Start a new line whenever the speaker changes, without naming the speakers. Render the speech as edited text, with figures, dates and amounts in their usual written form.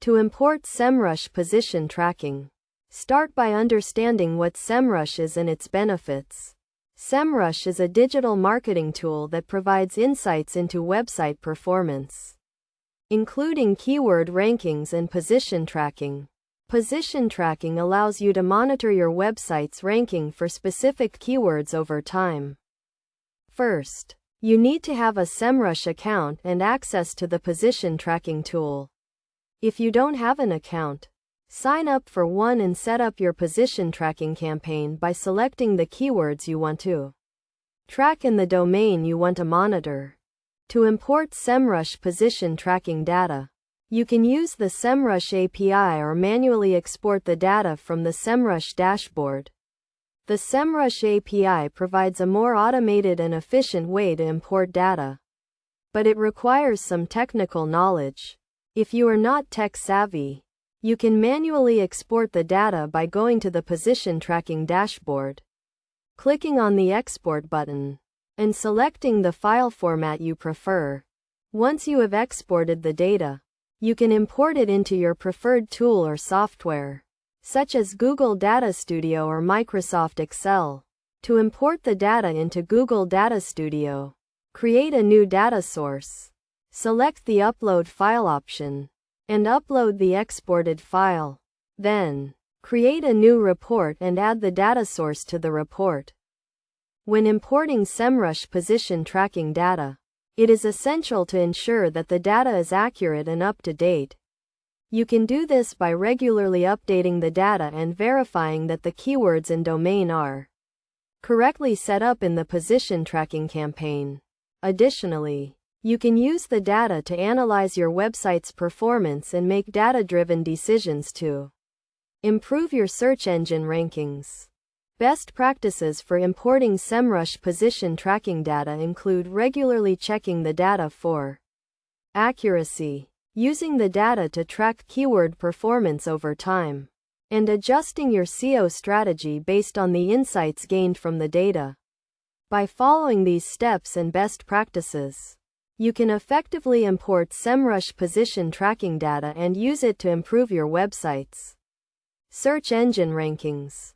To import Semrush position tracking. Start by understanding what Semrush is and its benefits. Semrush is a digital marketing tool that provides insights into website performance, including keyword rankings and position tracking. Position tracking allows you to monitor your website's ranking for specific keywords over time. First, you need to have a Semrush account and access to the position tracking tool. If you don't have an account, sign up for one and set up your position tracking campaign by selecting the keywords you want to track and the domain you want to monitor. To import Semrush position tracking data, you can use the Semrush API or manually export the data from the Semrush dashboard. The Semrush API provides a more automated and efficient way to import data, but it requires some technical knowledge. If you are not tech-savvy, you can manually export the data by going to the position tracking dashboard, clicking on the Export button, and selecting the file format you prefer. Once you have exported the data, you can import it into your preferred tool or software, such as Google Data Studio or Microsoft Excel. To import the data into Google Data Studio, create a new data source. Select the Upload File option, and upload the exported file. Then, create a new report and add the data source to the report. When importing Semrush position tracking data, it is essential to ensure that the data is accurate and up to date. You can do this by regularly updating the data and verifying that the keywords and domain are correctly set up in the position tracking campaign. Additionally, you can use the data to analyze your website's performance and make data-driven decisions to improve your search engine rankings. Best practices for importing Semrush position tracking data include regularly checking the data for accuracy, using the data to track keyword performance over time, and adjusting your SEO strategy based on the insights gained from the data. By following these steps and best practices, you can effectively import Semrush position tracking data and use it to improve your website's search engine rankings.